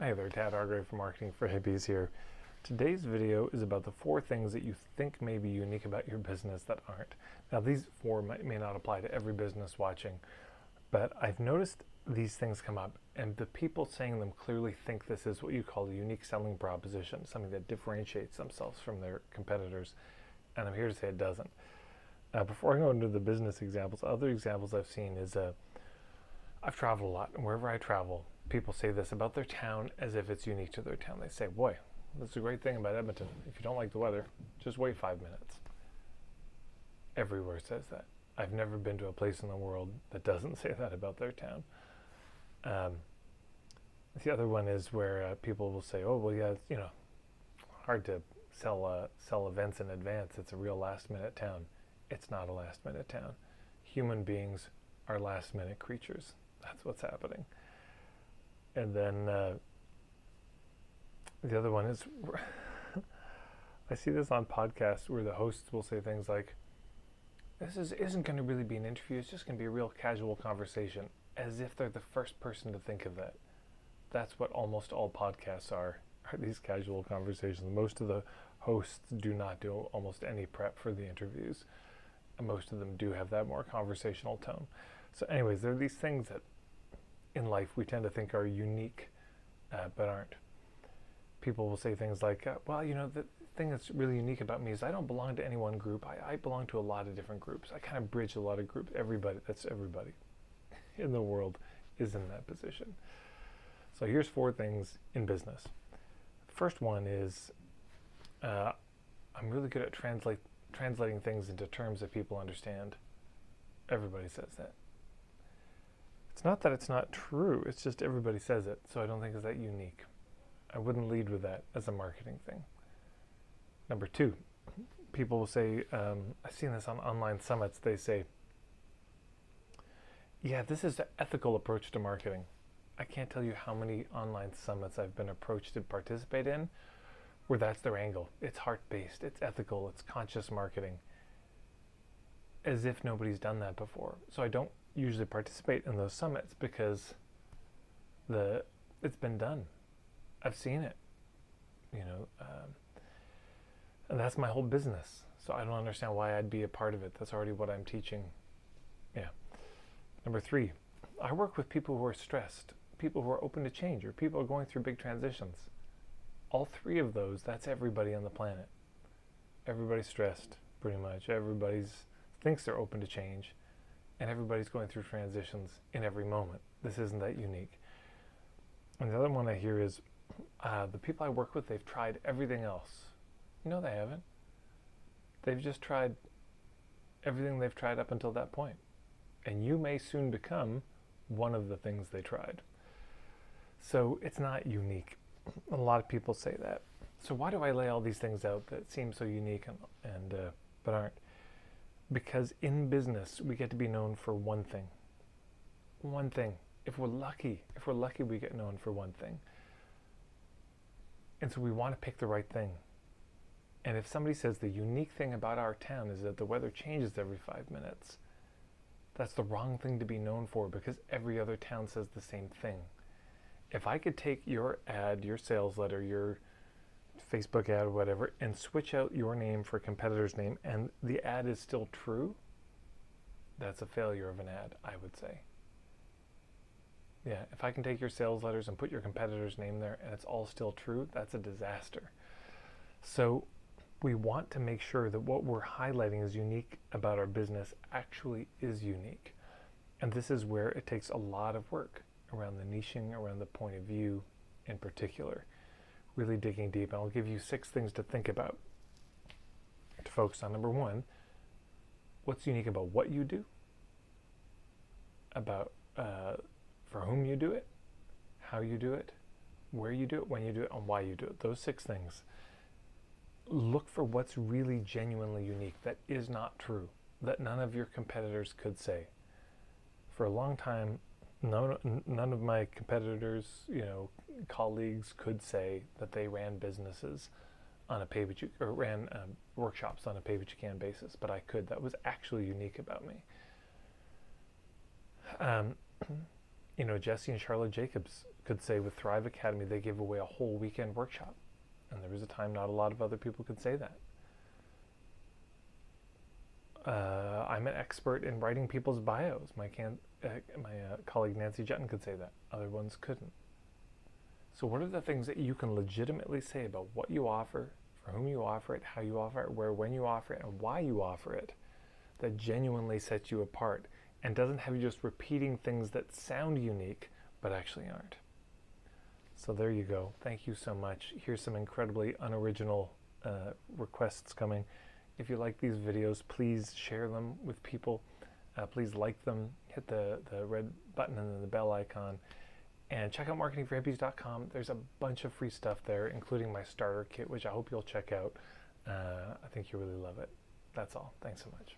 Hey there, Tad Hargrave from Marketing for Hippies here. Today's video is about the 4 things that you think may be unique about your business that aren't. Now, these 4 may not apply to every business watching, but I've noticed these things come up, and the people saying them clearly think this is what you call a unique selling proposition, something that differentiates themselves from their competitors, and I'm here to say it doesn't. Before I go into the business examples, other examples I've seen is I've traveled a lot, and wherever I travel, people say this about their town as if it's unique to their town. They say, boy, that's a great thing about Edmonton. If you don't like the weather, just wait 5 minutes. Everywhere says that. I've never been to a place in the world that doesn't say that about their town. The other one is where people will say, oh, well, yeah, it's, hard to sell events in advance. It's a real last-minute town. It's not a last-minute town. Human beings are last-minute creatures. That's what's happening. And then the other one is, I see this on podcasts where the hosts will say things like, this isn't going to really be an interview, it's just going to be a real casual conversation, as if they're the first person to think of that. That's what almost all podcasts are these casual conversations. Most of the hosts do not do almost any prep for the interviews, and most of them do have that more conversational tone. So anyways, there are these things that in life we tend to think are unique, but aren't. People will say things like, well, the thing that's really unique about me is I don't belong to any one group. I belong to a lot of different groups. I kind of bridge a lot of groups. Everybody in the world is in that position. So here's 4 things in business. The first one is I'm really good at translating things into terms that people understand. Everybody says that. It's not that it's not true, it's just everybody says it, so I don't think it's that unique. I wouldn't lead with that as a marketing thing. Number 2, people will say, I've seen this on online summits, they say, yeah, this is the ethical approach to marketing. I can't tell you how many online summits I've been approached to participate in where that's their angle. It's heart-based, it's ethical, it's conscious marketing. As if nobody's done that before. So I don't usually participate in those summits because it's been done. I've seen it, and that's my whole business. So I don't understand why I'd be a part of it. That's already what I'm teaching. Yeah. Number 3, I work with people who are stressed, people who are open to change, or people who are going through big transitions. All 3 of those, that's everybody on the planet. Everybody's stressed, pretty much. Everybody thinks they're open to change. And everybody's going through transitions in every moment. This isn't that unique. And the other one I hear is, the people I work with, they've tried everything else. No, they haven't. They've just tried everything they've tried up until that point. And you may soon become one of the things they tried. So it's not unique. A lot of people say that. So why do I lay all these things out that seem so unique but aren't? Because in business, we get to be known for one thing. One thing. If we're lucky, we get known for one thing. And so we want to pick the right thing. And if somebody says the unique thing about our town is that the weather changes every 5 minutes, that's the wrong thing to be known for because every other town says the same thing. If I could take your ad, your sales letter, your Facebook ad or whatever, and switch out your name for a competitor's name, and the ad is still true, that's a failure of an ad, I would say. Yeah, if I can take your sales letters and put your competitor's name there and it's all still true, that's a disaster. So we want to make sure that what we're highlighting is unique about our business actually is unique. And this is where it takes a lot of work around the niching, around the point of view in particular. Really digging deep. And I'll give you 6 things to think about, to focus on. Number 1, what's unique about what you do, about for whom you do it, how you do it, where you do it, when you do it, and why you do it. Those 6 things. Look for what's really genuinely unique that is not true, that none of your competitors could say. For a long time, none of my competitors, colleagues could say that they ran businesses on a pay-what-you-can, or ran workshops on a pay-what-you-can basis, but I could. That was actually unique about me. Jesse and Charlotte Jacobs could say with Thrive Academy, they gave away a whole weekend workshop. And there was a time not a lot of other people could say that. I'm an expert in writing people's bios. My colleague Nancy Jutton could say that. Other ones couldn't. So what are the things that you can legitimately say about what you offer, for whom you offer it, how you offer it, where, when you offer it, and why you offer it, that genuinely sets you apart and doesn't have you just repeating things that sound unique but actually aren't? So there you go. Thank you so much. Here's some incredibly unoriginal requests coming. If you like these videos, please share them with people. Please like them. Hit the red button and then the bell icon. And check out marketingforhippies.com. There's a bunch of free stuff there, including my starter kit, which I hope you'll check out. I think you'll really love it. That's all. Thanks so much.